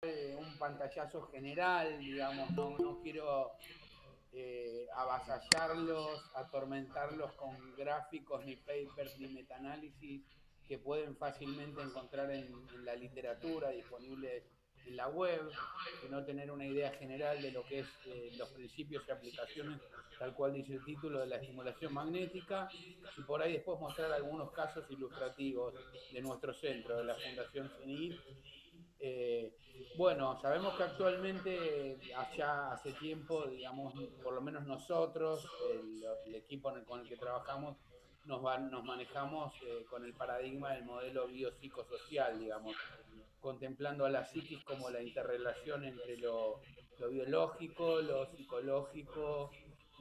un pantallazo general, digamos, no quiero avasallarlos, atormentarlos con gráficos, ni papers, ni metaanálisis que pueden fácilmente encontrar en la literatura disponible en la web, sino tener una idea general de lo que es los principios y aplicaciones, tal cual dice el título, de la estimulación magnética, y por ahí después mostrar algunos casos ilustrativos de nuestro centro, de la Fundación CENIT. eh, bueno, sabemos que actualmente, allá hace tiempo, digamos, por lo menos nosotros, el equipo con el que trabajamos, nos manejamos con el paradigma del modelo biopsicosocial, digamos, contemplando a la psiquis como la interrelación entre lo biológico, lo psicológico,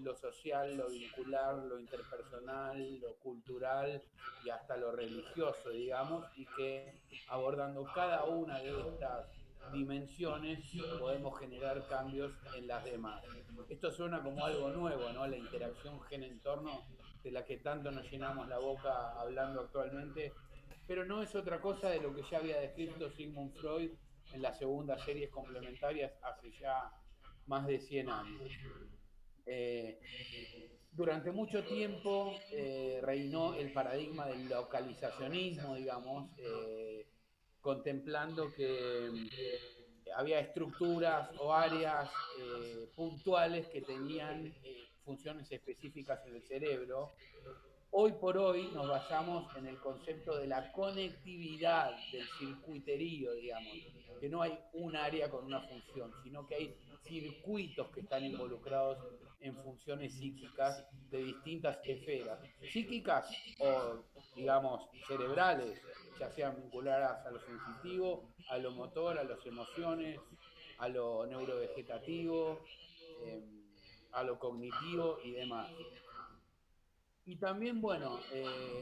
lo social, lo vincular, lo interpersonal, lo cultural y hasta lo religioso, digamos, y que abordando cada una de estas dimensiones podemos generar cambios en las demás. Esto suena como algo nuevo, ¿no? La interacción gen-entorno de la que tanto nos llenamos la boca hablando actualmente, pero no es otra cosa de lo que ya había descrito Sigmund Freud en las segundas series complementarias hace ya más de 100 años. Eh, durante mucho tiempo reinó el paradigma del localizacionismo, digamos, contemplando que había estructuras o áreas puntuales que tenían funciones específicas en el cerebro. Hoy por hoy nos basamos en el concepto de la conectividad del circuiterío, digamos, que no hay un área con una función, sino que hay circuitos que están involucrados en funciones psíquicas de distintas esferas, psíquicas o, digamos, cerebrales, ya sean vinculadas a lo sensitivo, a lo motor, a las emociones, a lo neurovegetativo, eh, a lo cognitivo y demás. Y también, bueno,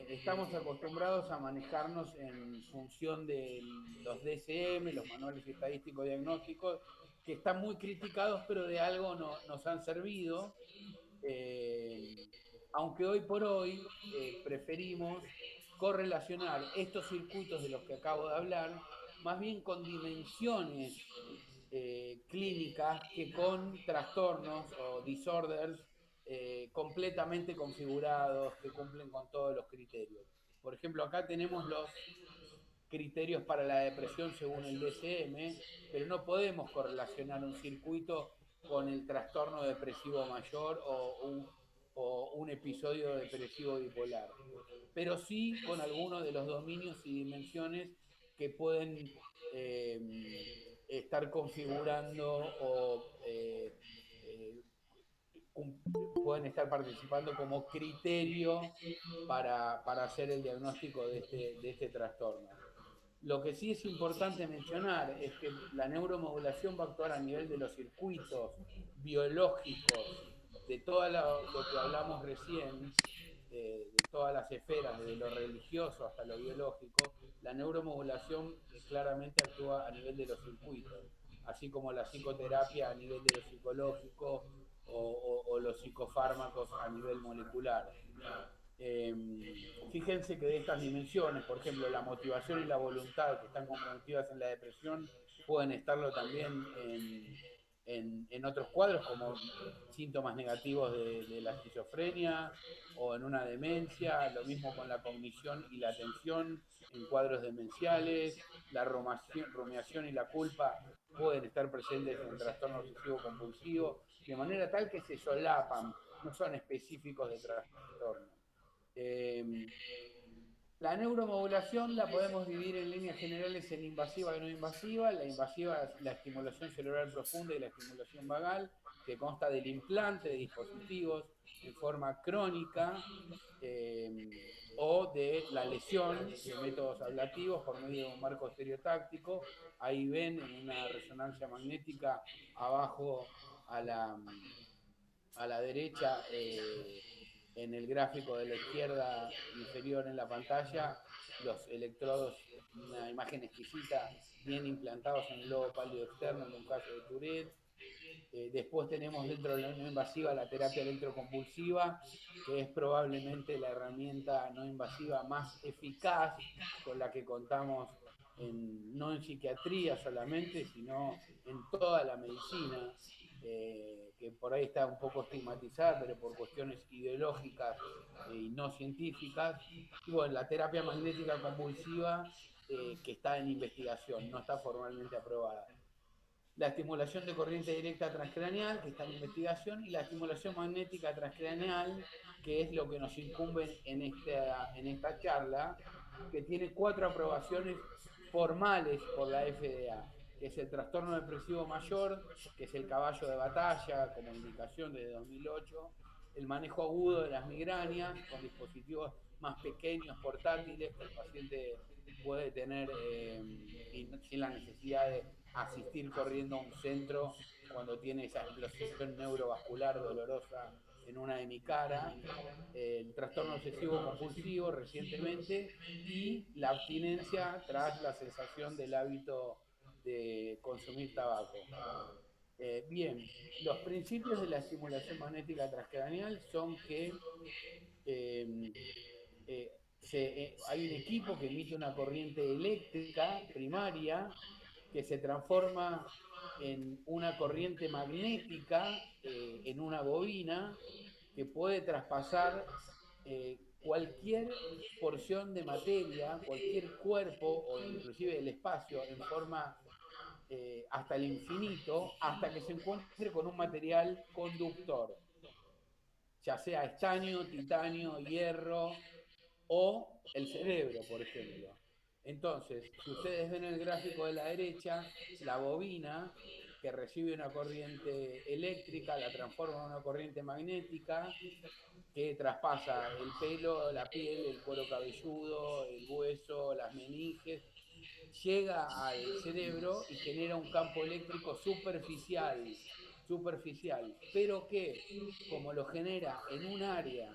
estamos acostumbrados a manejarnos en función de los DSM, los manuales estadísticos diagnósticos, que están muy criticados, pero de algo nos han servido, eh, aunque hoy por hoy preferimos correlacionar estos circuitos de los que acabo de hablar, más bien con dimensiones clínicas que con trastornos o disorders completamente configurados, que cumplen con todos los criterios. Por ejemplo, acá tenemos los criterios para la depresión según el DSM, pero no podemos correlacionar un circuito con el trastorno depresivo mayor o un episodio depresivo bipolar, pero sí con algunos de los dominios y dimensiones que pueden eh, estar configurando o eh, pueden estar participando como criterio para hacer el diagnóstico de este trastorno. Lo que sí es importante mencionar es que la neuromodulación va a actuar a nivel de los circuitos biológicos, de todo lo que hablamos recién, de todas las esferas, desde lo religioso hasta lo biológico. La neuromodulación claramente actúa a nivel de los circuitos, así como la psicoterapia a nivel de lo psicológico o los psicofármacos a nivel molecular. Eh, fíjense que de estas dimensiones, por ejemplo, la motivación y la voluntad que están comprometidas en la depresión, pueden estarlo también en otros cuadros como síntomas negativos de la esquizofrenia o en una demencia, lo mismo con la cognición y la atención en cuadros demenciales, la rumiación y la culpa pueden estar presentes en trastorno obsesivo compulsivo, de manera tal que se solapan, no son específicos de trastorno. Eh, la neuromodulación la podemos dividir en líneas generales en invasiva y no invasiva. La invasiva es la estimulación cerebral profunda y la estimulación vagal, que consta del implante de dispositivos en forma crónica o de la lesión de métodos ablativos por medio de un marco estereotáctico. Ahí ven en una resonancia magnética abajo a a la derecha, en el gráfico de la izquierda inferior en la pantalla, los electrodos, una imagen exquisita, bien implantados en el lobo pálido externo en un caso de Tourette. Después tenemos dentro de la no invasiva la terapia electroconvulsiva, que es probablemente la herramienta no invasiva más eficaz con la que contamos no en psiquiatría solamente, sino en toda la medicina, que por ahí está un poco estigmatizada, pero por cuestiones ideológicas y no científicas. Y bueno, la terapia magnética convulsiva, que está en investigación, no está formalmente aprobada. La estimulación de corriente directa transcraneal, que está en investigación, y la estimulación magnética transcraneal, que es lo que nos incumbe en esta charla, que tiene 4 aprobaciones formales por la FDA, que es el trastorno depresivo mayor, que es el caballo de batalla como indicación desde 2008, el manejo agudo de las migrañas con dispositivos más pequeños, portátiles, que el paciente puede tener sin la necesidad de asistir corriendo a un centro cuando tiene esa explosión neurovascular dolorosa en una hemicara, el trastorno obsesivo compulsivo recientemente y la abstinencia tras la cesación del hábito de consumir tabaco. Bien, los principios de la estimulación magnética transcraneal son que eh, hay un equipo que emite una corriente eléctrica primaria que se transforma en una corriente magnética en una bobina que puede traspasar cualquier porción de materia, cualquier cuerpo o inclusive el espacio en forma hasta el infinito, hasta que se encuentre con un material conductor, ya sea estaño, titanio, hierro o el cerebro, por ejemplo. Entonces, si ustedes ven el gráfico de la derecha, la bobina que recibe una corriente eléctrica la transforma en una corriente magnética que traspasa el pelo, la piel, el cuero cabelludo, el hueso, las meninges, llega al cerebro y genera un campo eléctrico superficial, pero que como lo genera en un área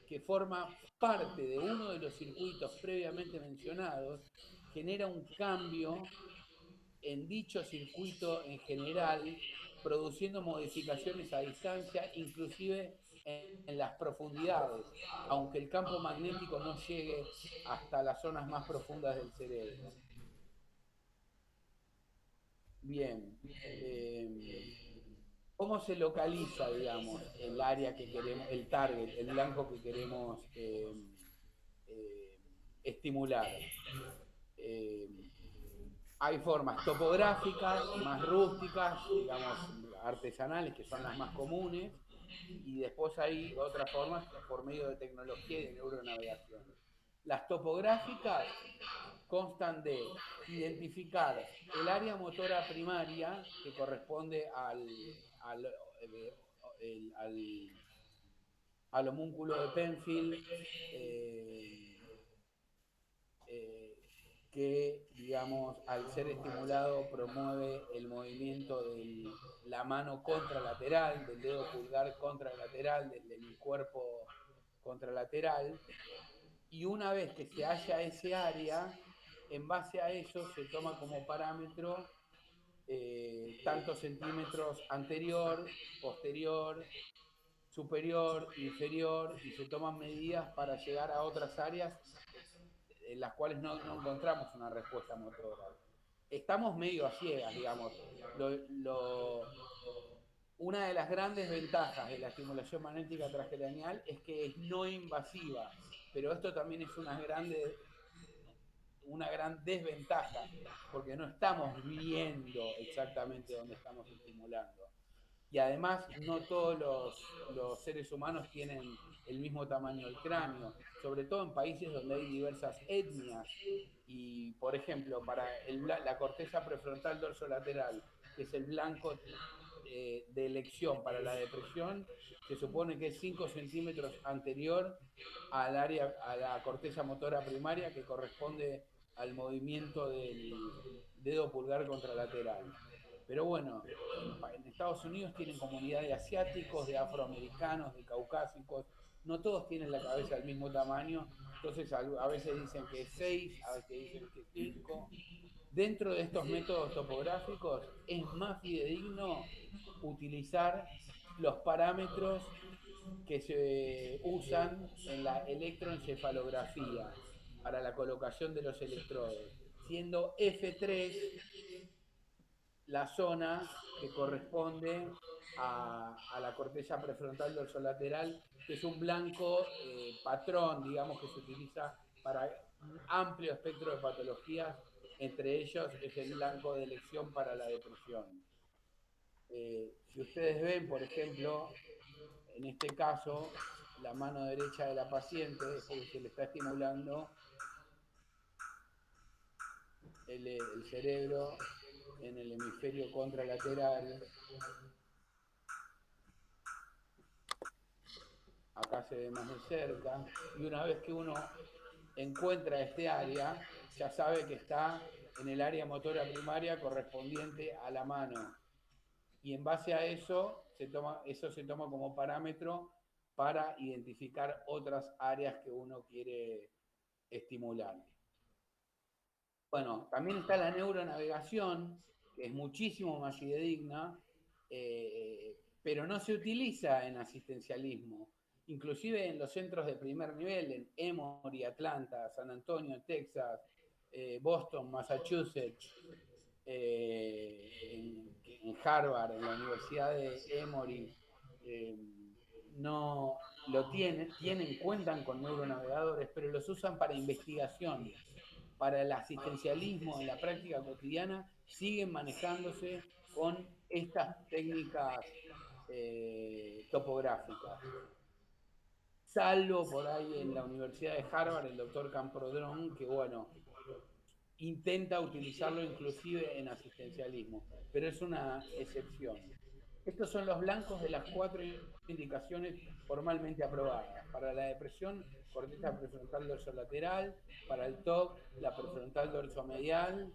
que forma parte de uno de los circuitos previamente mencionados, genera un cambio en dicho circuito en general, produciendo modificaciones a distancia, inclusive en las profundidades, aunque el campo magnético no llegue hasta las zonas más profundas del cerebro. Bien. ¿Cómo se localiza, digamos, el área que queremos, el target, el blanco que queremos eh, estimular? Eh, Hay formas topográficas, más rústicas, digamos, artesanales, que son las más comunes, y después hay otras formas por medio de tecnología y de neuronavegación. Las topográficas constan de identificar el área motora primaria que corresponde al, al homúnculo de Penfield, eh, eh, que, digamos, al ser estimulado promueve el movimiento de la mano contralateral, del dedo pulgar contralateral, de mi cuerpo contralateral, y una vez que se halla ese área, en base a eso se toma como parámetro tantos centímetros anterior, posterior, superior, inferior, y se toman medidas para llegar a otras áreas en las cuales no encontramos una respuesta motora. Estamos medio a ciegas, digamos. Lo, una de las grandes ventajas de la estimulación magnética transcranial es que es no invasiva, pero esto también es una gran desventaja, porque no estamos viendo exactamente dónde estamos estimulando. Y además no todos los seres humanos tienen el mismo tamaño del cráneo, sobre todo en países donde hay diversas etnias. Y, por ejemplo, para la corteza prefrontal dorsolateral, que es el blanco de elección para la depresión, se supone que es 5 centímetros anterior al área, a la corteza motora primaria que corresponde al movimiento del dedo pulgar contralateral. Pero bueno, en Estados Unidos tienen comunidad de asiáticos, de afroamericanos, de caucásicos, no todos tienen la cabeza del mismo tamaño, entonces a veces dicen que es 6, a veces dicen que es 5. Dentro de estos métodos topográficos es más fidedigno utilizar los parámetros que se usan en la electroencefalografía para la colocación de los electrodos. siendo F3 la zona que corresponde a la corteza prefrontal dorsolateral, que es un blanco patrón, digamos, que se utiliza para un amplio espectro de patologías, entre ellos es el blanco de elección para la depresión. Si ustedes ven, por ejemplo, en este caso, la mano derecha de la paciente es porque se le está estimulando el cerebro en el hemisferio contralateral. Acá se ve más de cerca, y una vez que uno encuentra este área, ya sabe que está en el área motora primaria correspondiente a la mano. Y en base a eso se toma como parámetro para identificar otras áreas que uno quiere estimular. Bueno, también está la neuronavegación, que es muchísimo más fidedigna, pero no se utiliza en asistencialismo. Inclusive en los centros de primer nivel, en Emory, Atlanta, San Antonio, Texas, Boston, Massachusetts, en Harvard, en la Universidad de Emory, eh, no lo cuentan con neuronavegadores, pero los usan para investigación. Para el asistencialismo en la práctica cotidiana siguen manejándose con estas técnicas topográficas. Salvo por ahí en la Universidad de Harvard el doctor Camprodrón, que bueno, intenta utilizarlo inclusive en asistencialismo, pero es una excepción. Estos son los blancos de las 4 indicaciones formalmente aprobadas. Para la depresión, corteza prefrontal dorsolateral; para el TOC, la prefrontal dorsomedial;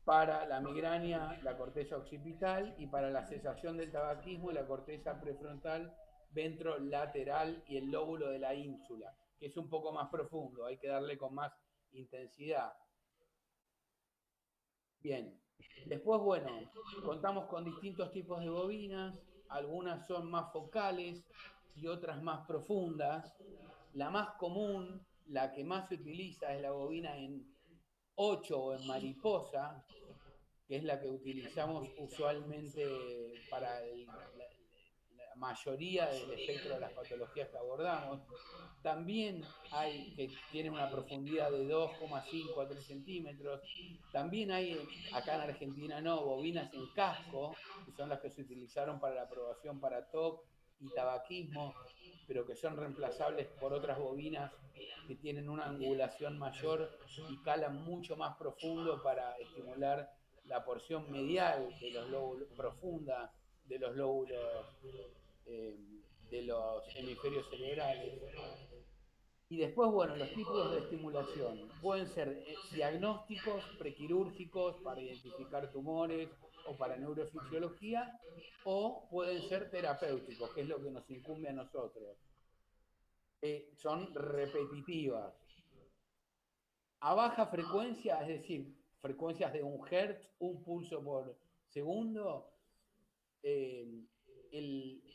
para la migraña, la corteza occipital; y para la cesación del tabaquismo, la corteza prefrontal ventrolateral y el lóbulo de la ínsula, que es un poco más profundo, hay que darle con más intensidad. Bien, después, bueno, contamos con distintos tipos de bobinas, algunas son más focales y otras más profundas. La más común, la que más se utiliza, es la bobina en 8 o en mariposa, que es la que utilizamos usualmente para la mayoría del espectro de las patologías que abordamos. También hay que tienen una profundidad de 2,5 a 3 centímetros. También hay, acá en Argentina no, bobinas en casco, que son las que se utilizaron para la aprobación para TOC y tabaquismo, pero que son reemplazables por otras bobinas que tienen una angulación mayor y calan mucho más profundo para estimular la porción medial de los lóbulos, profunda de los lóbulos eh, de los hemisferios cerebrales. Y después, bueno, los tipos de estimulación pueden ser diagnósticos, prequirúrgicos para identificar tumores o para neurofisiología, o pueden ser terapéuticos, que es lo que nos incumbe a nosotros. Son repetitivas. A baja frecuencia, es decir, frecuencias de 1 Hz, un pulso por segundo,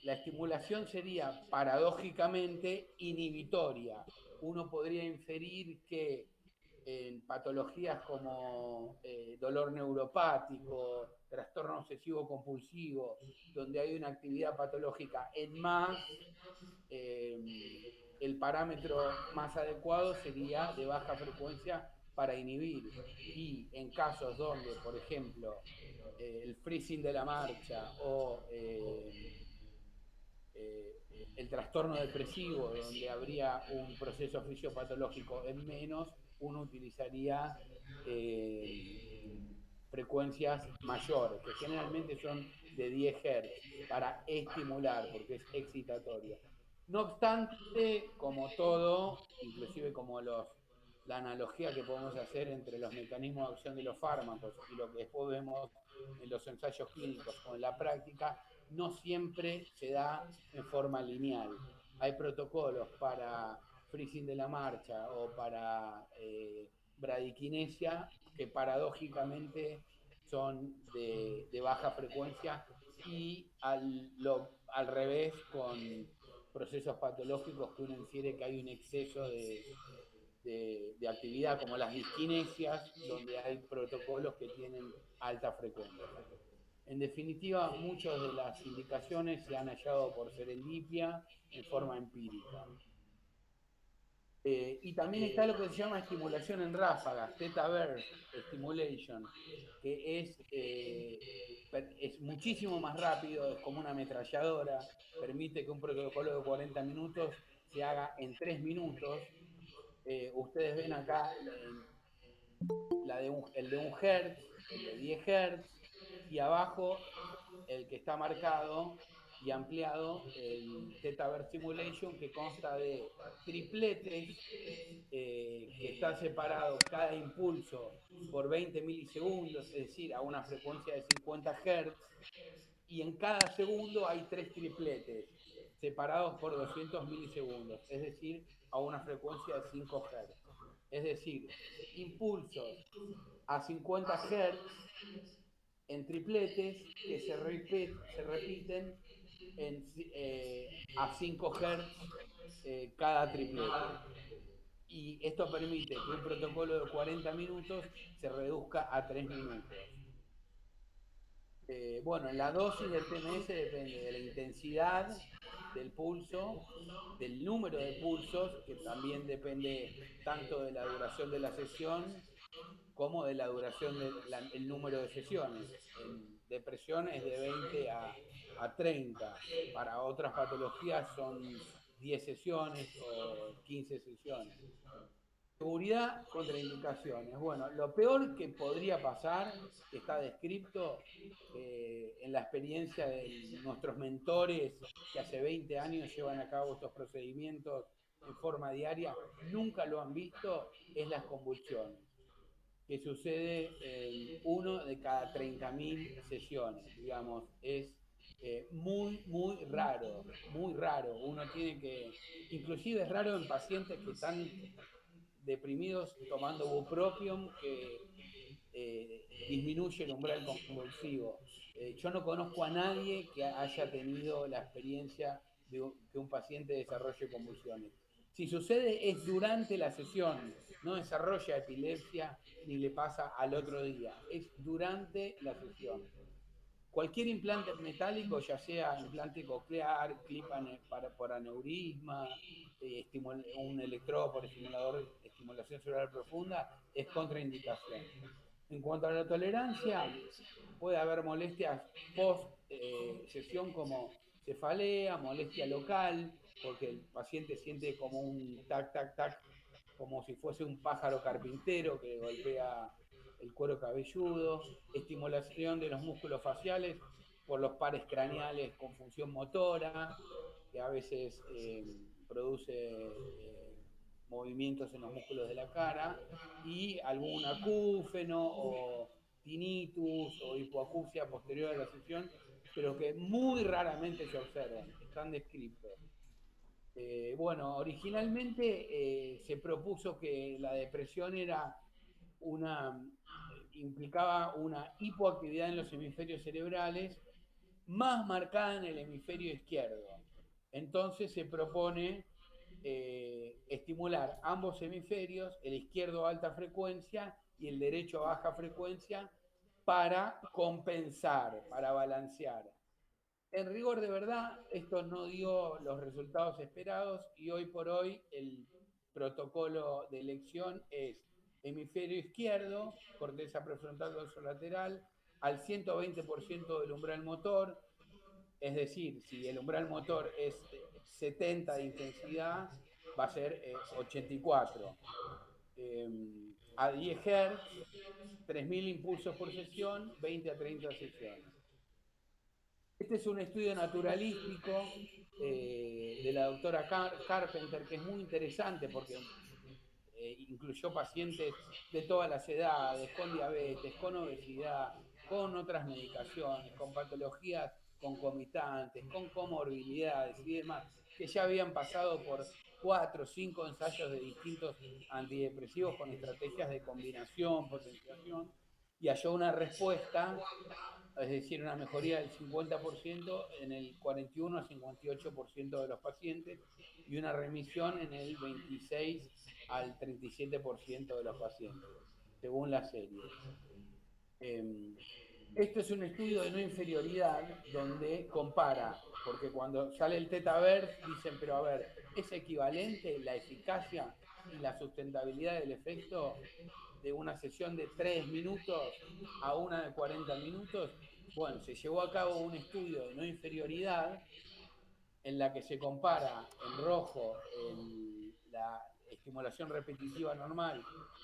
la estimulación sería paradójicamente inhibitoria. Uno podría inferir que en patologías como dolor neuropático, trastorno obsesivo compulsivo, donde hay una actividad patológica en más, el parámetro más adecuado sería de baja frecuencia para inhibir. Y en casos donde, por ejemplo, el freezing de la marcha o el trastorno depresivo, donde habría un proceso fisiopatológico en menos, uno utilizaría frecuencias mayores, que generalmente son de 10 Hz, para estimular, porque es excitatorio. No obstante, como todo, inclusive como la analogía que podemos hacer entre los mecanismos de acción de los fármacos y lo que después vemos en los ensayos clínicos o en la práctica, no siempre se da en forma lineal. Hay protocolos para freezing de la marcha o para bradiquinesia que paradójicamente son de baja frecuencia, y al revés con procesos patológicos que uno infiere que hay un exceso de actividad como las disquinesias, donde hay protocolos que tienen alta frecuencia. En definitiva, muchas de las indicaciones se han hallado por serendipia en forma empírica. Y también está lo que se llama estimulación en ráfagas, theta burst stimulation, que es muchísimo más rápido, es como una ametralladora, permite que un protocolo de 40 minutos se haga en 3 minutos. Ustedes ven acá el de 1 Hz, el de 10 Hz, y abajo el que está marcado y ampliado, el Theta Burst Simulation, que consta de tripletes que están separados cada impulso por 20 milisegundos, es decir, a una frecuencia de 50 Hz, y en cada segundo hay tres tripletes separados por 200 milisegundos, es decir, a una frecuencia de 5 Hz. Es decir, impulsos a 50 Hz en tripletes que se repiten a 5 Hz cada triplete. Y esto permite que un protocolo de 40 minutos se reduzca a 3 minutos. Bueno, la dosis del TMS depende de la intensidad del pulso, del número de pulsos, que también depende tanto de la duración de la sesión como de la duración del número de sesiones. En depresión es de 20 a 30. Para otras patologías son 10 sesiones o 15 sesiones. Seguridad, contraindicaciones. Bueno, lo peor que podría pasar, que está descrito en la experiencia de nuestros mentores que hace 20 años llevan a cabo estos procedimientos en forma diaria, nunca lo han visto, es las convulsiones, que sucede en uno de cada 30.000 sesiones, digamos, es muy raro, muy raro. Uno tiene que, inclusive es raro en pacientes que están deprimidos tomando bupropión, que disminuye el umbral convulsivo. Yo no conozco a nadie que haya tenido la experiencia de que un paciente desarrolle convulsiones. Si sucede es durante la sesión, no desarrolla epilepsia ni le pasa al otro día, es durante la sesión. Cualquier implante metálico, ya sea implante coclear, clip por aneurisma, un electrodo por estimulador, estimulación cerebral profunda, es contraindicación. En cuanto a la tolerancia, puede haber molestias post sesión como cefalea, molestia local, porque el paciente siente como un tac, tac, tac, como si fuese un pájaro carpintero que golpea el cuero cabelludo, estimulación de los músculos faciales por los pares craneales con función motora, que a veces produce movimientos en los músculos de la cara, y algún acúfeno o tinnitus o hipoacusia posterior a la sesión, pero que muy raramente se observan, están descritos. Bueno, originalmente se propuso que la depresión implicaba una hipoactividad en los hemisferios cerebrales más marcada en el hemisferio izquierdo. Entonces se propone estimular ambos hemisferios, el izquierdo a alta frecuencia y el derecho a baja frecuencia, para compensar, para balancear. En rigor de verdad, esto no dio los resultados esperados y hoy por hoy el protocolo de elección es hemisferio izquierdo, corteza prefrontal dorsolateral, al 120% del umbral motor, es decir, si el umbral motor es 70 de intensidad, va a ser 84. A 10 Hz, 3.000 impulsos por sesión, 20 a 30 sesiones. Este es un estudio naturalístico de la doctora Carpenter, que es muy interesante porque incluyó pacientes de todas las edades, con diabetes, con obesidad, con otras medicaciones, con patologías concomitantes, con comorbilidades y demás, que ya habían pasado por 4 o 5 ensayos de distintos antidepresivos con estrategias de combinación, potenciación, y halló una respuesta es decir, una mejoría del 50% en el 41 a 58% de los pacientes y una remisión en el 26 al 37% de los pacientes, según la serie. Esto es un estudio de no inferioridad donde compara, porque cuando sale el Tetaverse dicen, pero a ver, ¿es equivalente la eficacia y la sustentabilidad del efecto de una sesión de 3 minutos a una de 40 minutos? Bueno, se llevó a cabo un estudio de no inferioridad en la que se compara en rojo la estimulación repetitiva normal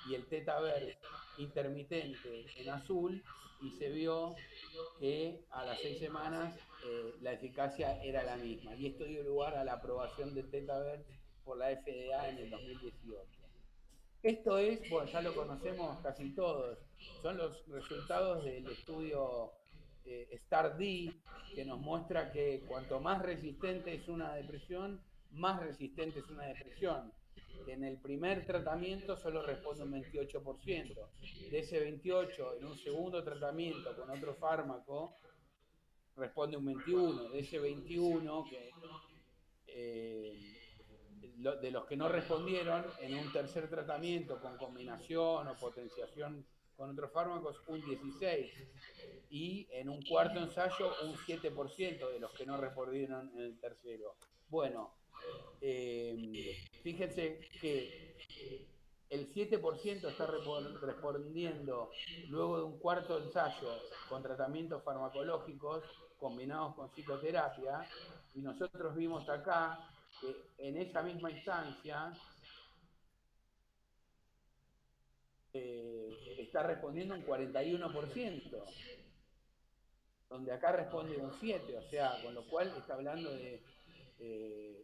y el Tetaverse intermitente en azul, y se vio que a las 6 semanas la eficacia era la misma. Y esto dio lugar a la aprobación del Tetaverse por la FDA en el 2018. Esto es, bueno, ya lo conocemos casi todos, son los resultados del estudio STAR-D, que nos muestra que cuanto más resistente es una depresión, más resistente es una depresión. Que en el primer tratamiento solo responde un 28%. De ese 28, en un segundo tratamiento con otro fármaco, responde un 21%. De ese 21, eh, de los que no respondieron, en un tercer tratamiento con combinación o potenciación con otros fármacos, un 16%. Y en un cuarto ensayo, un 7% de los que no respondieron en el tercero. Bueno, fíjense que el 7% está respondiendo luego de un cuarto ensayo con tratamientos farmacológicos combinados con psicoterapia, y nosotros vimos acá que en esa misma instancia está respondiendo un 41%, donde acá responde un 7%, o sea, con lo cual está hablando de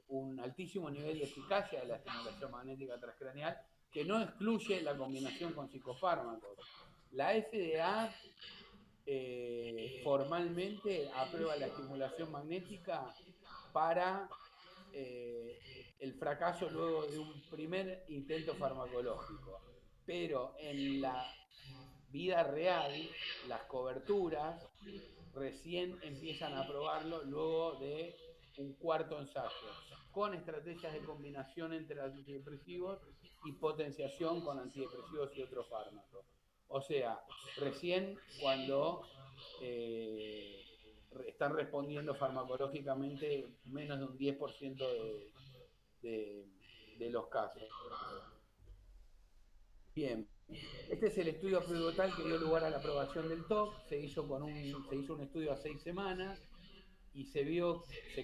un altísimo nivel de eficacia de la estimulación magnética transcraneal, que no excluye la combinación con psicofármacos. La FDA formalmente aprueba la estimulación magnética para el fracaso luego de un primer intento farmacológico. Pero en la vida real, las coberturas recién empiezan a probarlo luego de un cuarto ensayo, con estrategias de combinación entre antidepresivos y potenciación con antidepresivos y otros fármacos. O sea, recién cuando están respondiendo farmacológicamente menos de un 10% de, de los casos. Bien, este es el estudio pivotal que dio lugar a la aprobación del TOC. Se hizo un estudio a 6 semanas y se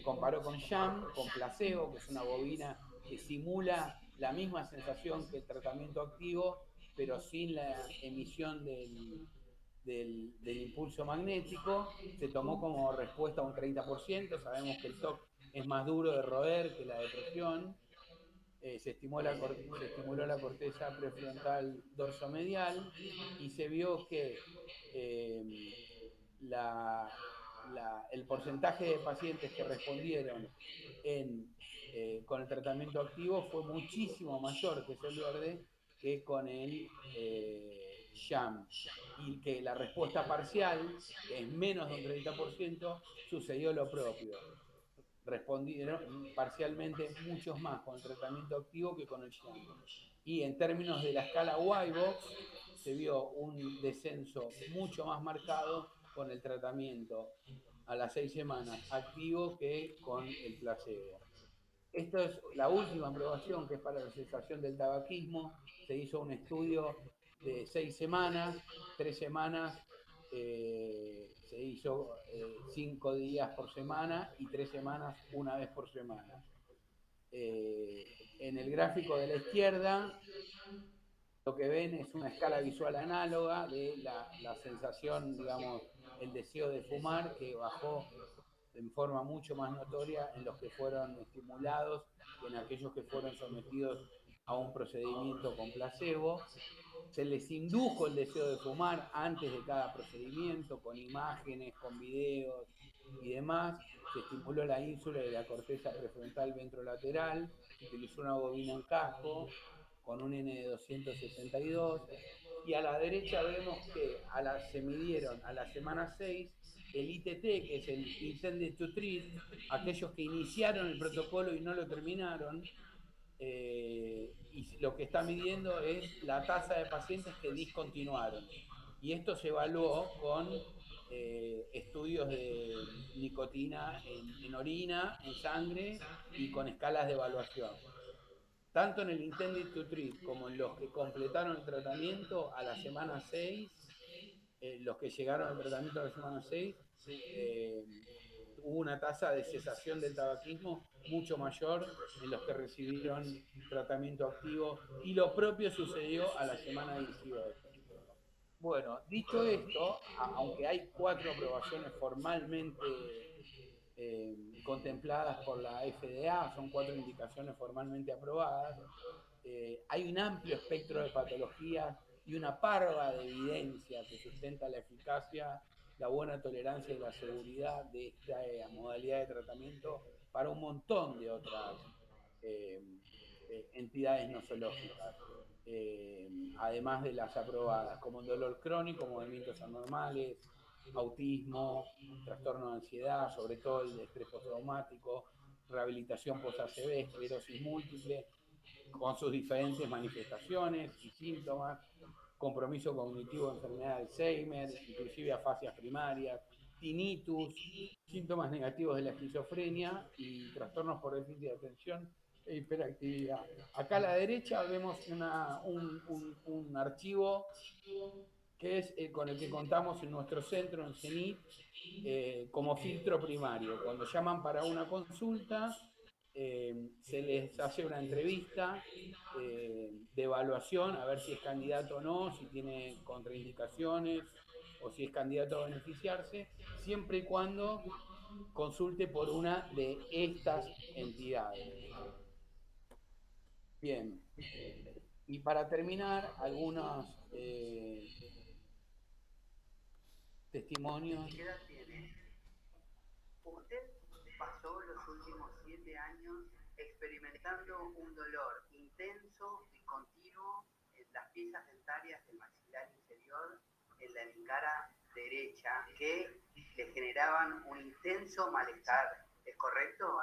comparó con sham, con placebo, que es una bobina que simula la misma sensación que el tratamiento activo, pero sin la emisión del impulso magnético. Se tomó como respuesta un 30%. Sabemos que el TOC es más duro de roer que la depresión. Se estimuló la corteza prefrontal dorsomedial y se vio que eh, la, el porcentaje de pacientes que respondieron con el tratamiento activo fue muchísimo mayor, que es el verde, que con el sham. Y que la respuesta parcial, que es menos de un 30%, sucedió lo propio. Respondieron parcialmente muchos más con el tratamiento activo que con el sham. Y en términos de la escala Y-Box, se vio un descenso mucho más marcado con el tratamiento a las 6 semanas activo que con el placebo. Esta es la última aprobación, que es para la cesación del tabaquismo. Se hizo un estudio de 6 semanas, 3 semanas se hizo 5 días por semana y 3 semanas una vez por semana. En el gráfico de la izquierda lo que ven es una escala visual análoga de la sensación, digamos, el deseo de fumar, que bajó en forma mucho más notoria en los que fueron estimulados que en aquellos que fueron sometidos a un procedimiento con placebo. Se les indujo el deseo de fumar antes de cada procedimiento, con imágenes, con videos y demás. Se estimuló la ínsula y la corteza prefrontal ventrolateral. Se utilizó una bobina en casco con un N de 262. Y a la derecha vemos que se midieron a la semana 6 el ITT, que es el Intended to Treat, aquellos que iniciaron el protocolo y no lo terminaron, y lo que está midiendo es la tasa de pacientes que discontinuaron. Y esto se evaluó con estudios de nicotina en orina, en sangre y con escalas de evaluación. Tanto en el Intended to Treat como en los que completaron el tratamiento a la semana 6, los que llegaron al tratamiento a la semana 6, eh, hubo una tasa de cesación del tabaquismo mucho mayor en los que recibieron tratamiento activo, y lo propio sucedió a la semana 18. Bueno, dicho esto, aunque hay 4 aprobaciones formalmente contempladas por la FDA, son 4 indicaciones formalmente aprobadas, hay un amplio espectro de patologías y una parva de evidencia que sustenta la eficacia, la buena tolerancia y la seguridad de esta modalidad de tratamiento para un montón de otras eh, entidades nosológicas, además de las aprobadas, como dolor crónico, movimientos anormales, autismo, trastorno de ansiedad, sobre todo el estrés postraumático, rehabilitación post-ACV, esclerosis múltiple, con sus diferentes manifestaciones y síntomas, compromiso cognitivo de enfermedad de Alzheimer, inclusive afasias primarias, tinnitus, síntomas negativos de la esquizofrenia y trastornos por déficit de atención e hiperactividad. Acá a la derecha vemos un archivo que es con el que contamos en nuestro centro, en CENIT, como filtro primario. Cuando llaman para una consulta, se les hace una entrevista de evaluación, a ver si es candidato o no, si tiene contraindicaciones o si es candidato a beneficiarse, siempre y cuando consulte por una de estas entidades. Bien, y para terminar, algunos testimonios. ¿Qué edad tiene? Usted pasó los últimos 7 años experimentando un dolor intenso y continuo en las piezas dentarias del maxilar inferior, en la cara derecha, que le generaban un intenso malestar. ¿Es correcto?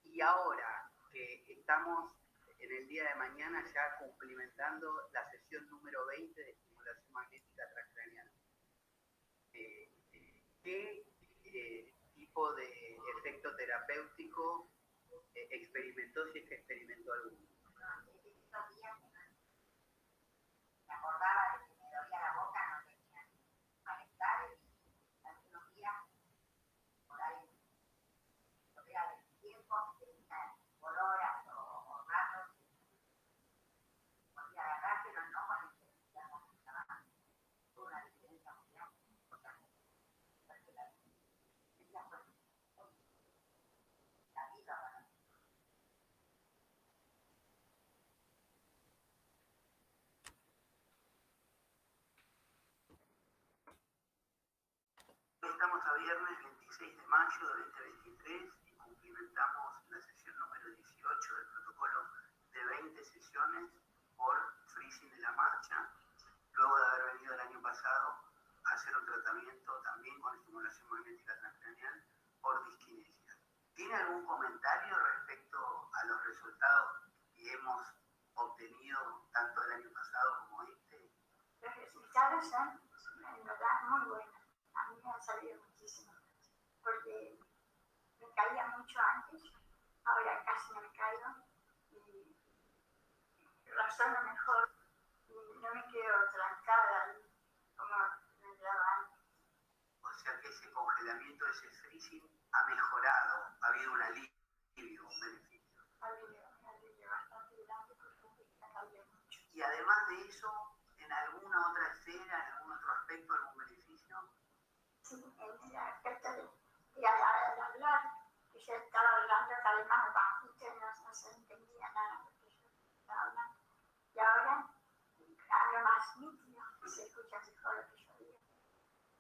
Y ahora que estamos en el día de mañana ya cumplimentando la sesión número 20 de estimulación magnética transcraniana, ¿qué tipo de efecto terapéutico experimentó, si es que experimentó alguno? Me acordaba de que me dolía la boca, no tenía malestar, y algunos días por ahí, por ahí tiempo, por horas o ratos, podía agarrar, pero no con intensidad como una diferencia muy grande. Estamos a viernes 26 de mayo de 2023 y cumplimentamos la sesión número 18 del protocolo de 20 sesiones por freezing de la marcha, luego de haber venido el año pasado a hacer un tratamiento también con estimulación magnética transcranial por disquinesia. ¿Tiene algún comentario respecto a los resultados que hemos obtenido tanto el año pasado como este? Los resultados son, en verdad, muy buenos. A mí me ha salido muchísimo, porque me caía mucho antes, ahora casi no me caigo, y razono mejor, y no me quedo trancada como me quedaba antes. O sea que ese congelamiento, ese freezing, ha mejorado, ha habido un alivio, un beneficio. Ha habido un alivio bastante grande porque me caía mucho. Y además de eso, ¿en alguna otra esfera, en algún otro aspecto, algún beneficio? Sí, en el aspecto de, y al hablar, que yo estaba hablando cada vez más bajito y no se entendía nada porque yo estaba hablando. Y ahora hablo más nítido y se escucha mejor lo que yo digo.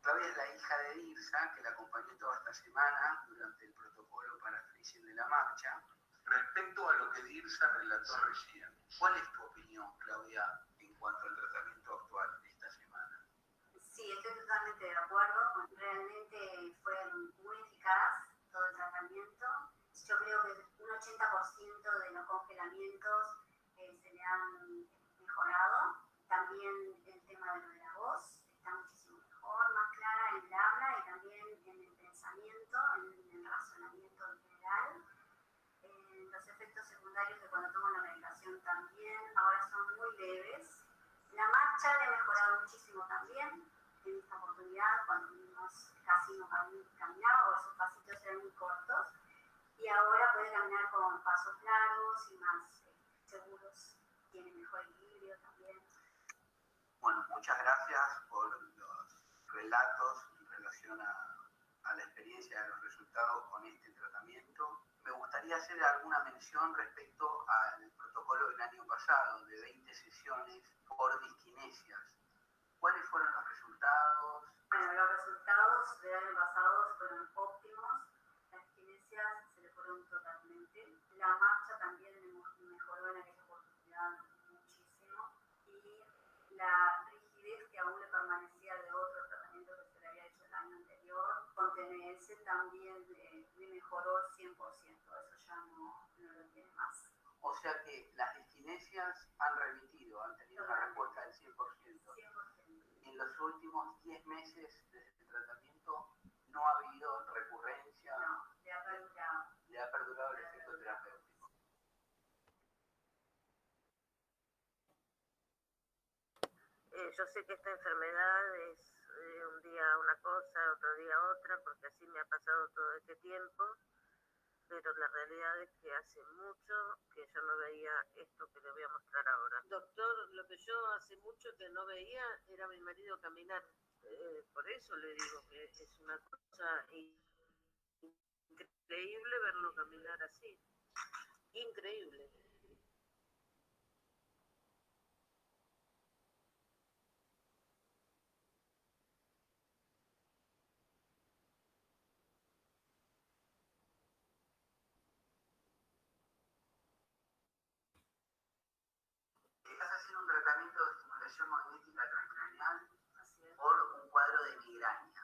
Claudia es la hija de Dirsa, que la acompañó toda esta semana durante el protocolo para freezing de la marcha. Respecto a lo que Dirsa relató recién, ¿cuál es tu opinión, Claudia, en cuanto al tratamiento actual de esta semana? Sí, estoy totalmente de acuerdo. efectos secundarios de cuando tomo la medicación también, ahora son muy leves. La marcha le he mejorado muchísimo también en esta oportunidad, cuando casi no caminaba, o sus pasitos eran muy cortos, y ahora puede caminar con pasos largos y más seguros, tiene mejor equilibrio también. Bueno, muchas gracias por los relatos en relación a la experiencia de los resultados con este tratamiento. Me gustaría hacer alguna mención respecto al protocolo del año pasado, de 20 sesiones por disquinesias. ¿Cuáles fueron los resultados? Bueno, los resultados del año pasado fueron óptimos. Las disquinesias se le fueron totalmente. La marcha también mejoró en aquella oportunidad muchísimo. Y la rigidez que aún le permanecía de otro tratamiento que se le había hecho el año anterior, con TMS también me mejoró 100%. Eso ya no lo tiene más. O sea que las disquinesias han remitido, han tenido una respuesta del 100%. 100%. En los últimos 10 meses de este tratamiento no ha habido recurrencia. No, le ha perdurado. Le ha perdurado el efecto terapéutico. Yo sé que esta enfermedad es un día una cosa, otro día otra, porque así me ha pasado todo este tiempo, pero la realidad es que hace mucho que yo no veía esto que le voy a mostrar ahora. Doctor, lo que yo hace mucho que no veía era a mi marido caminar. Por eso le digo que es una cosa increíble verlo caminar así. Increíble. Estás haciendo un tratamiento de estimulación magnética transcraneal por un cuadro de migraña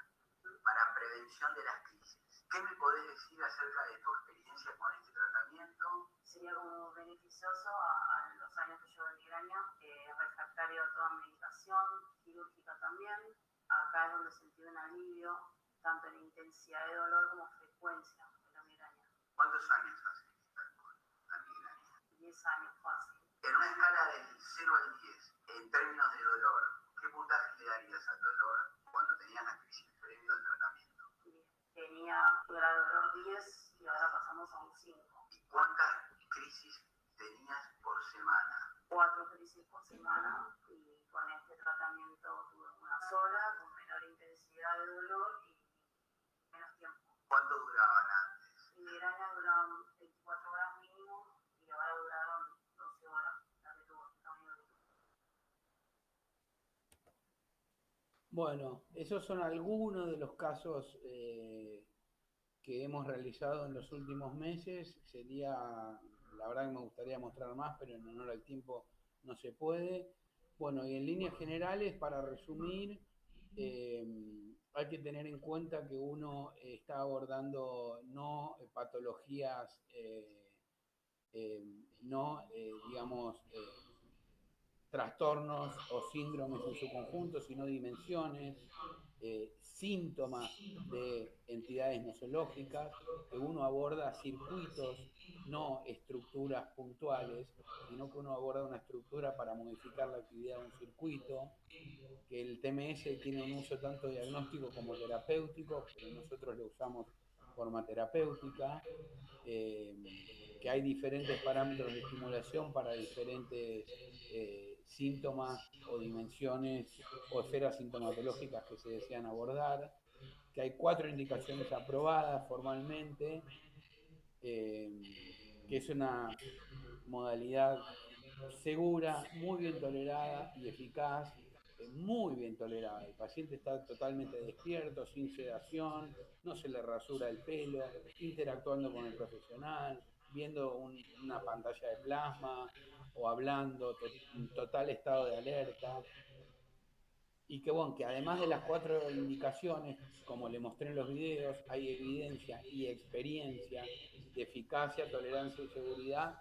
para prevención de las crisis. ¿Qué me podés decir acerca de tu experiencia con este tratamiento? Sería como beneficioso a los años que llevo de migraña, refractario a toda medicación, quirúrgica también. Acá es donde sentí un alivio, tanto en intensidad de dolor como frecuencia de la migraña. ¿Cuántos años hace la migraña? 10 años fácil. En una escala del 0 al 10, en términos de dolor, ¿qué puntaje le darías al dolor cuando tenías la crisis previo al tratamiento? Tenía grado de dolor 10 y ahora pasamos a un 5. ¿Y cuántas crisis tenías por semana? 4 crisis por semana, y con este tratamiento tuve una sola, con menor intensidad de dolor y menos tiempo. ¿Cuánto duraban antes? Mi migraña duraban 24 horas mínimo y ahora duraron 12 horas. Bueno, esos son algunos de los casos que hemos realizado en los últimos meses. La verdad que me gustaría mostrar más, pero en honor al tiempo no se puede. Bueno, y en líneas generales, para resumir, hay que tener en cuenta que uno está abordando no patologías, digamos, trastornos o síndromes en su conjunto, sino dimensiones, síntomas de entidades nosológicas, que uno aborda circuitos, no estructuras puntuales, sino que uno aborda una estructura para modificar la actividad de un circuito, que el TMS tiene un uso tanto diagnóstico como terapéutico, pero nosotros lo usamos de forma terapéutica, que hay diferentes parámetros de estimulación para diferentes síntomas o dimensiones o esferas sintomatológicas que se desean abordar, que hay 4 indicaciones aprobadas formalmente, que es una modalidad segura, muy bien tolerada y eficaz, muy bien tolerada. El paciente está totalmente despierto, sin sedación, no se le rasura el pelo, interactuando con el profesional, viendo una pantalla de plasma o hablando, en total estado de alerta. Y que bueno, que además de las 4 indicaciones, como le mostré en los videos, hay evidencia y experiencia de eficacia, tolerancia y seguridad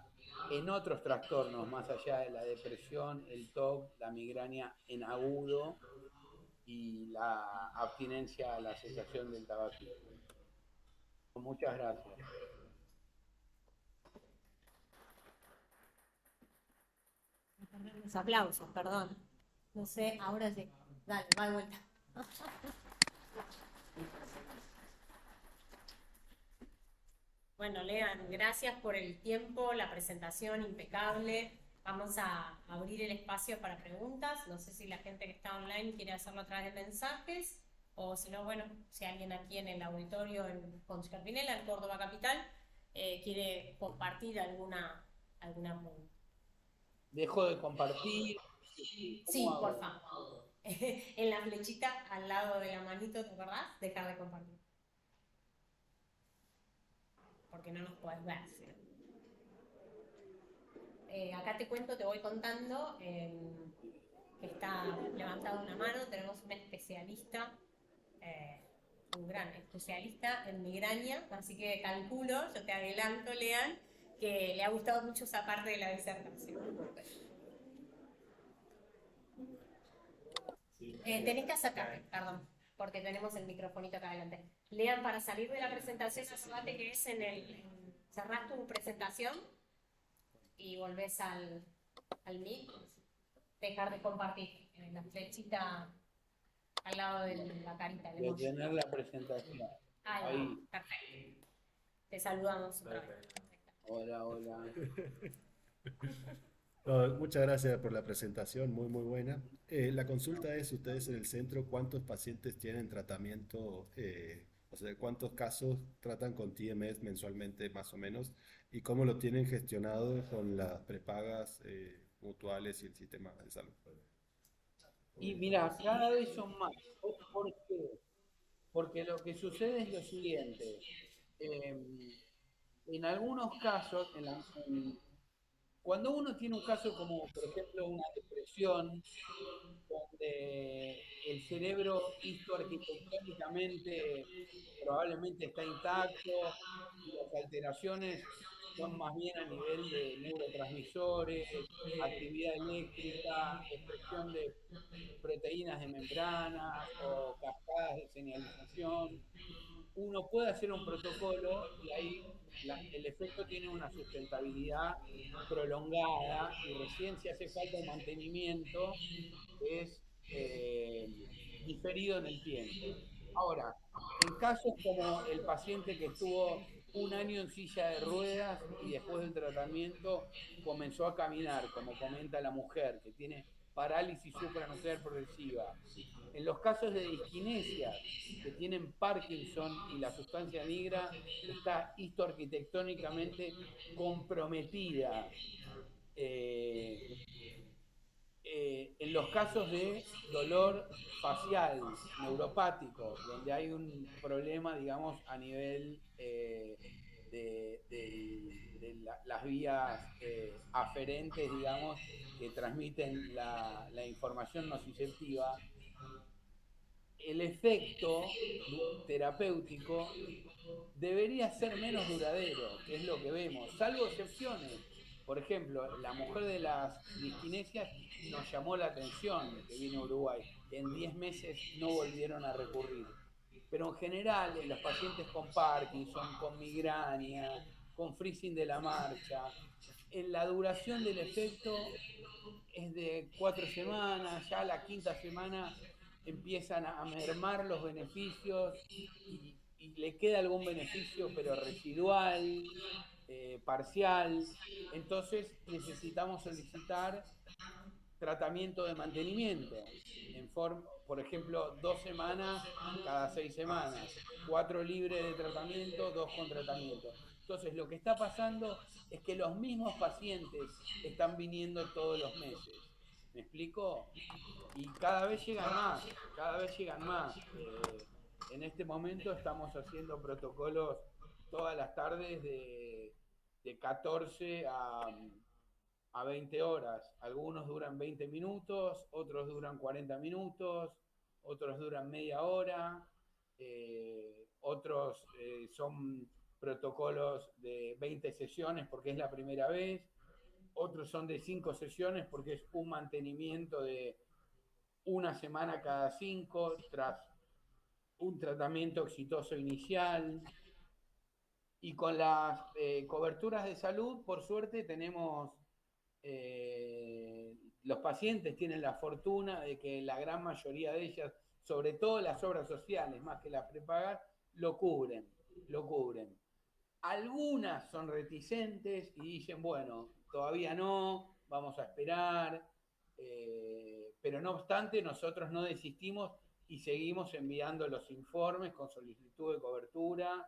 en otros trastornos, más allá de la depresión, el TOC, la migraña en agudo y la abstinencia a la cesación del tabaquismo. Muchas gracias. Los aplausos, perdón. No sé, ahora sí. Dale, va de vuelta. Bueno, Lean, gracias por el tiempo, la presentación impecable. Vamos a abrir el espacio para preguntas. No sé si la gente que está online quiere hacerlo a través de mensajes o si no, bueno, si alguien aquí en el auditorio en Concertinela, en Córdoba Capital, quiere compartir alguna pregunta. Dejo de compartir. ¿Cómo Sí, por hago? favor. En la flechita al lado de la manito, ¿te acordás? Dejar de compartir. Porque no nos puedes ver. ¿Sí? Acá te cuento, te voy contando que está levantada una mano. Tenemos un especialista, un gran especialista en migraña, así que calculo, yo te adelanto, Lean, que le ha gustado mucho esa parte de la disertación. Tenés que acercarte, perdón, porque tenemos el microfonito acá adelante. Lean, para salir de la presentación, asegúrate que es cerrás tu presentación y volvés al mic. Dejar de compartir la flechita al lado de la carita. Detener la presentación. Ahí. Perfecto. Te saludamos otra vez. Hola, hola. Muchas gracias por la presentación, muy muy buena. La consulta es, ustedes en el centro, ¿cuántos pacientes tienen tratamiento? O sea, ¿cuántos casos tratan con TMS mensualmente más o menos? ¿Y cómo lo tienen gestionado con las prepagas mutuales y el sistema de salud? Y mira, cada vez son más. ¿Por qué? Porque lo que sucede es lo siguiente. En algunos casos, cuando uno tiene un caso como, por ejemplo, una depresión, donde el cerebro histoarquitectónicamente probablemente está intacto y las alteraciones son más bien a nivel de neurotransmisores, actividad eléctrica, expresión de proteínas de membranas o cascadas de señalización. Uno puede hacer un protocolo y ahí el efecto tiene una sustentabilidad prolongada y recién si hace falta un mantenimiento es diferido en el tiempo. Ahora, en casos como el paciente que estuvo un año en silla de ruedas y después del tratamiento comenzó a caminar, como comenta la mujer, que tiene parálisis supranuclear progresiva. En los casos de disquinesia, que tienen Parkinson y la sustancia negra está histoarquitectónicamente comprometida. Eh, en los casos de dolor facial, neuropático, donde hay un problema, digamos, a nivel las vías aferentes, digamos, que transmiten la información nociceptiva, el efecto terapéutico debería ser menos duradero, que es lo que vemos, salvo excepciones. Por ejemplo, la mujer de las disquinesias nos llamó la atención que vino a Uruguay. En 10 meses no volvieron a recurrir. Pero en general, en los pacientes con Parkinson, con migraña, con freezing de la marcha, en la duración del efecto es de 4 semanas, ya la quinta semana empiezan a mermar los beneficios y le queda algún beneficio, pero residual, parcial. Entonces necesitamos solicitar tratamiento de mantenimiento, por ejemplo, 2 semanas cada 6 semanas, 4 libres de tratamiento, 2 con tratamiento. Entonces lo que está pasando es que los mismos pacientes están viniendo todos los meses. ¿Me explico? Y cada vez llegan más, cada vez llegan más. En este momento estamos haciendo protocolos todas las tardes de 14 a 20 horas. Algunos duran 20 minutos, otros duran 40 minutos, otros duran media hora, otros son protocolos de 20 sesiones porque es la primera vez, otros son de 5 sesiones porque es un mantenimiento de una semana cada 5 tras un tratamiento exitoso inicial. Y con las coberturas de salud, por suerte, tenemos los pacientes tienen la fortuna de que la gran mayoría de ellas, sobre todo las obras sociales, más que las prepagas, lo cubren, lo cubren. Algunas son reticentes y dicen, bueno, todavía no, vamos a esperar, pero no obstante nosotros no desistimos y seguimos enviando los informes con solicitud de cobertura,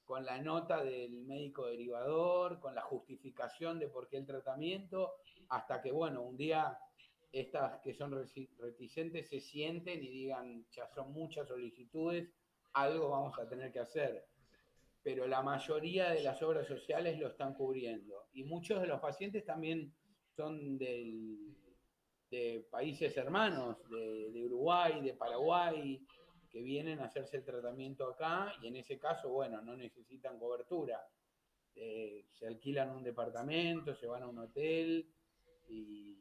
con la nota del médico derivador, con la justificación de por qué el tratamiento, hasta que, bueno, un día estas que son reticentes se sienten y digan, ya son muchas solicitudes, algo vamos a tener que hacer. Pero la mayoría de las obras sociales lo están cubriendo. Y muchos de los pacientes también son de países hermanos, de Uruguay, de Paraguay, que vienen a hacerse el tratamiento acá y en ese caso, bueno, no necesitan cobertura. Se alquilan un departamento, se van a un hotel y,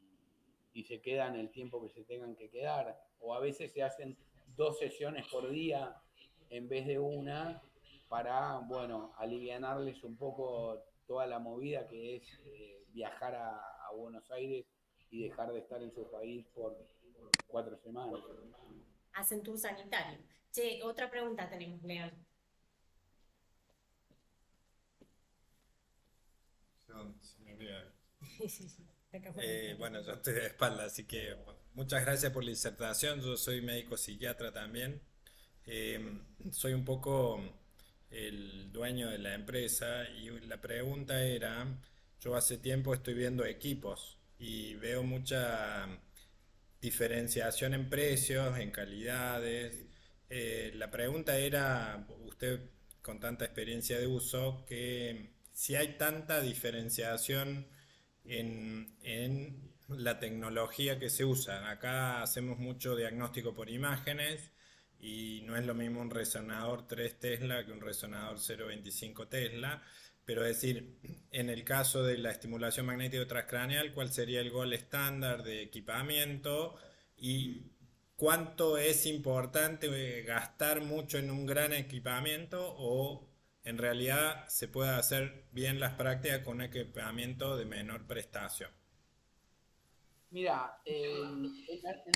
y se quedan el tiempo que se tengan que quedar. O a veces se hacen 2 sesiones por día en vez de una para, bueno, alivianarles un poco toda la movida que es viajar a Buenos Aires y dejar de estar en su país por 4 semanas. Hacen tour sanitario. Che, otra pregunta tenemos, Lean. Se me olvida. Bueno, Bueno, yo estoy de espalda, así que bueno, muchas gracias por la insertación. Yo soy médico psiquiatra también. Soy un poco el dueño de la empresa y la pregunta era, yo hace tiempo estoy viendo equipos y veo mucha diferenciación en precios, en calidades. La pregunta era, usted con tanta experiencia de uso, que si hay tanta diferenciación en la tecnología que se usa. Acá hacemos mucho diagnóstico por imágenes y no es lo mismo un resonador 3 Tesla que un resonador 0,25 Tesla. Pero es decir, en el caso de la estimulación magnética transcraneal, ¿cuál sería el gol estándar de equipamiento? ¿Y cuánto es importante gastar mucho en un gran equipamiento o en realidad se puede hacer bien las prácticas con un equipamiento de menor prestación? Mira, en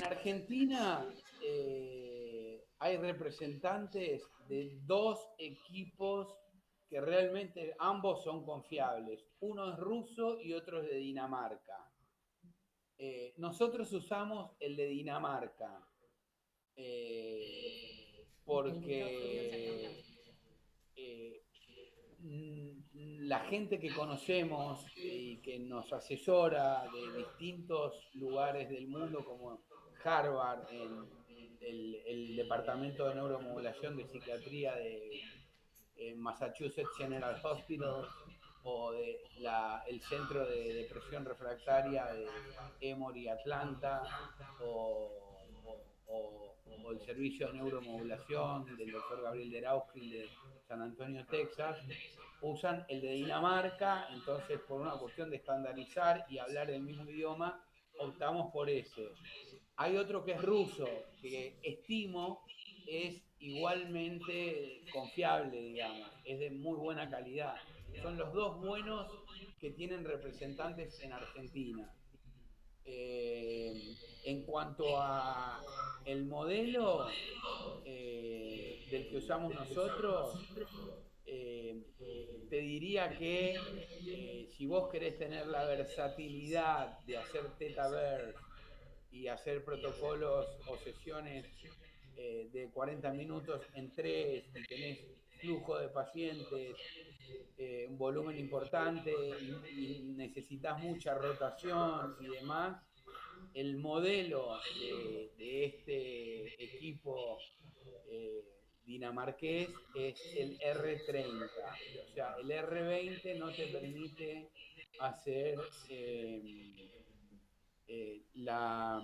Argentina hay representantes de 2 equipos que realmente ambos son confiables. Uno es ruso y otro es de Dinamarca. Nosotros usamos el de Dinamarca porque la gente que conocemos y que nos asesora de distintos lugares del mundo, como Harvard, el Departamento de Neuromodulación de Psiquiatría de Massachusetts General Hospital, o el Centro de Depresión Refractaria de Emory, Atlanta, o el Servicio de Neuromodulación del doctor Gabriel Derausky de San Antonio, Texas, usan el de Dinamarca. Entonces, por una cuestión de estandarizar y hablar el mismo idioma, optamos por ese. Hay otro que es ruso, que estimo es igualmente confiable, digamos, es de muy buena calidad. Son los dos buenos que tienen representantes en Argentina. En cuanto a el modelo del que usamos nosotros, te diría que si vos querés tener la versatilidad de hacer Theta Burst y hacer protocolos o sesiones de 40 minutos en 3 y tenés flujo de pacientes, un volumen importante y necesitas mucha rotación y demás, el modelo de este equipo dinamarqués es el R30. O sea, el R20 no te permite hacer la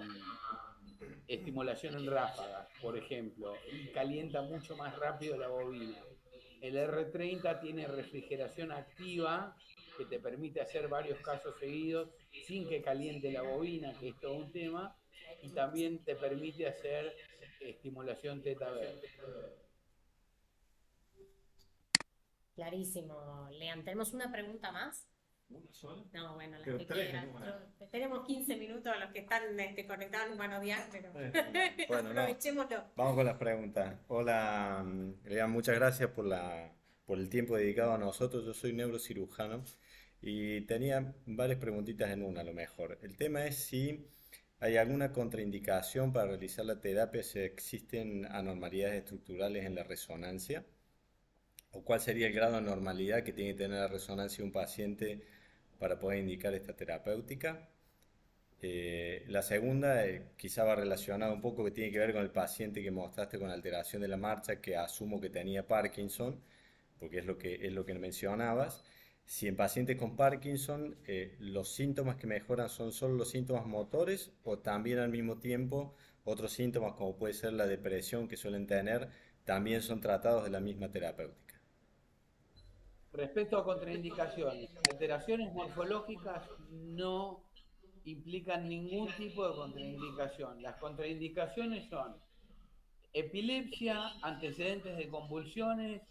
estimulación en ráfagas, por ejemplo, y calienta mucho más rápido la bobina. El R30 tiene refrigeración activa que te permite hacer varios casos seguidos sin que caliente la bobina, que es todo un tema, y también te permite hacer estimulación teta verde. clarísimo, Lean. ¿Tenemos una pregunta más? No, bueno, las Pero que tres, quieran. ¿no? Tenemos 15 minutos a los que están conectados en Manodiar, pero Bueno, no. aprovechémoslo. Vamos con las preguntas. Hola, Lean, muchas gracias por el tiempo dedicado a nosotros. Yo soy neurocirujano y tenía varias preguntitas en una, a lo mejor. El tema es si hay alguna contraindicación para realizar la terapia si existen anormalidades estructurales en la resonancia, o cuál sería el grado de normalidad que tiene que tener la resonancia de un paciente para poder indicar esta terapéutica. La segunda quizá va relacionada un poco que tiene que ver con el paciente que mostraste con alteración de la marcha, que asumo que tenía Parkinson, porque es lo que mencionabas. Si en pacientes con Parkinson los síntomas que mejoran son solo los síntomas motores o también al mismo tiempo otros síntomas como puede ser la depresión que suelen tener, también son tratados de la misma terapéutica. Respecto a contraindicaciones, alteraciones morfológicas no implican ningún tipo de contraindicación. Las contraindicaciones son epilepsia, antecedentes de convulsiones,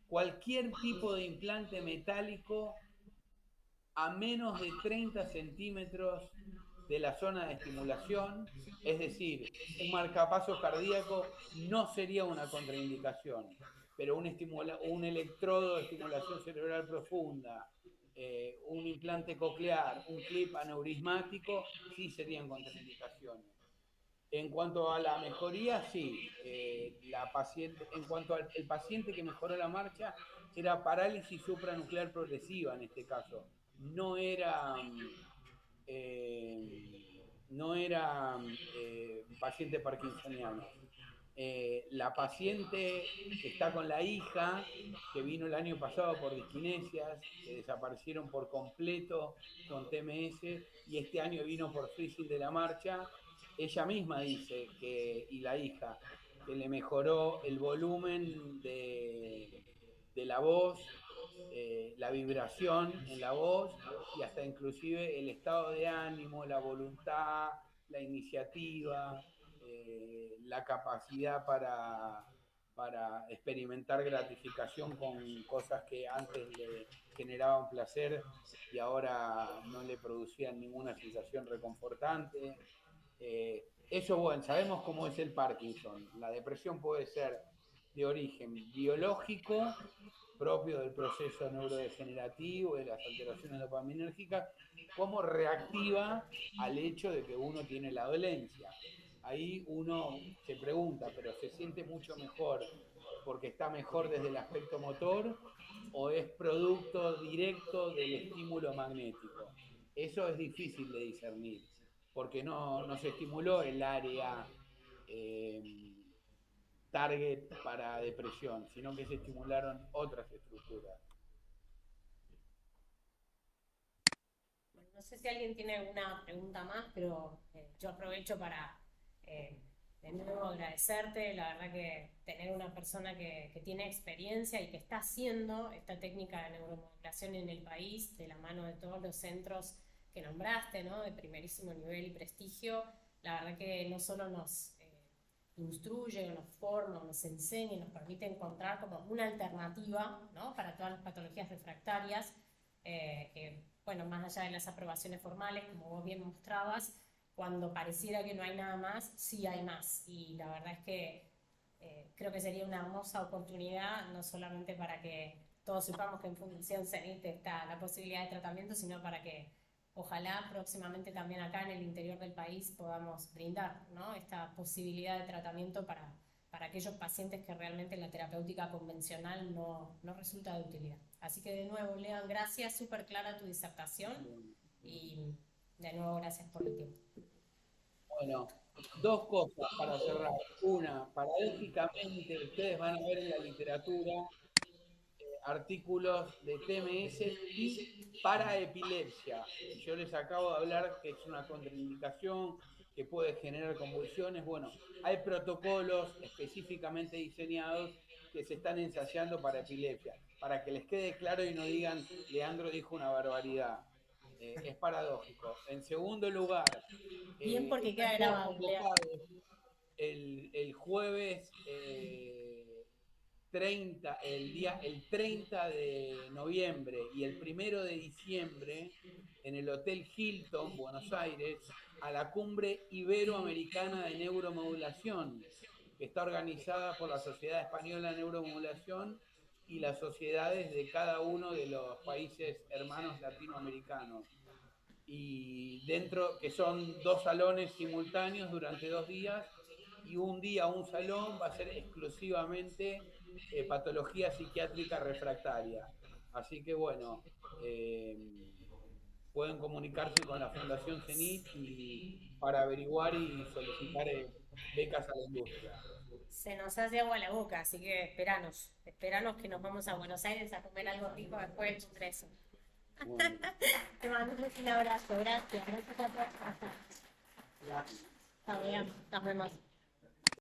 cualquier tipo de implante metálico a menos de 30 centímetros de la zona de estimulación, es decir, un marcapasos cardíaco no sería una contraindicación, pero un electrodo de estimulación cerebral profunda, un implante coclear, un clip aneurismático, sí serían contraindicaciones. En cuanto a la mejoría, sí. En cuanto al paciente que mejoró la marcha, era parálisis supranuclear progresiva en este caso. No era, no era paciente parkinsoniano. La paciente que está con la hija, que vino el año pasado por disquinesias, que desaparecieron por completo con TMS, y este año vino por freezing de la marcha, ella misma dice que, y la hija, que le mejoró el volumen de la voz, la vibración en la voz y hasta inclusive el estado de ánimo, la voluntad, la iniciativa, la capacidad para experimentar gratificación con cosas que antes le generaban placer y ahora no le producían ninguna sensación reconfortante. Eso, bueno, sabemos cómo es el Parkinson. La depresión puede ser de origen biológico, propio del proceso neurodegenerativo, de las alteraciones dopaminérgicas, como reactiva al hecho de que uno tiene la dolencia. Ahí uno se pregunta, pero ¿se siente mucho mejor porque está mejor desde el aspecto motor o es producto directo del estímulo magnético? Eso es difícil de discernir, porque no se estimuló el área eh, target para depresión, sino que se estimularon otras estructuras. No sé si alguien tiene alguna pregunta más, pero yo aprovecho para de nuevo agradecerte. La verdad que tener una persona que tiene experiencia y que está haciendo esta técnica de neuromodulación en el país, de la mano de todos los centros que nombraste, ¿no? De primerísimo nivel y prestigio, la verdad que no solo nos instruye, nos forma, nos enseña y nos permite encontrar como una alternativa, ¿no? Para todas las patologías refractarias, que, bueno, más allá de las aprobaciones formales, como vos bien mostrabas, cuando pareciera que no hay nada más, sí hay más. Y la verdad es que creo que sería una hermosa oportunidad, no solamente para que todos sepamos que en Fundación CENIT está la posibilidad de tratamiento, sino para que ojalá próximamente también acá en el interior del país podamos brindar, ¿no? Esta posibilidad de tratamiento para aquellos pacientes que realmente la terapéutica convencional no resulta de utilidad. Así que de nuevo, Lean, gracias, súper clara tu disertación y de nuevo gracias por el tiempo. Bueno, dos cosas para cerrar. Una, paradójicamente, ustedes van a ver en la literatura artículos de TMS y para epilepsia. Yo les acabo de hablar que es una contraindicación que puede generar convulsiones. Bueno, hay protocolos específicamente diseñados que se están ensayando para epilepsia. Para que les quede claro y no digan, Leandro dijo una barbaridad. Es paradójico. En segundo lugar, bien porque queda están grabado, convocados el jueves el 30 de noviembre y el 1 de diciembre en el Hotel Hilton, Buenos Aires, a la Cumbre Iberoamericana de Neuromodulación, que está organizada por la Sociedad Española de Neuromodulación y las sociedades de cada uno de los países hermanos latinoamericanos. Y dentro, que son 2 salones simultáneos durante 2 días, y un día un salón va a ser exclusivamente patología psiquiátrica refractaria. Así que bueno, pueden comunicarse con la Fundación CENIT para averiguar y solicitar becas a la industria. Se nos hace agua la boca, así que esperanos que nos vamos a Buenos Aires a comer algo rico después del congreso. Bueno. Te mando un abrazo, gracias a todos. Nos vemos.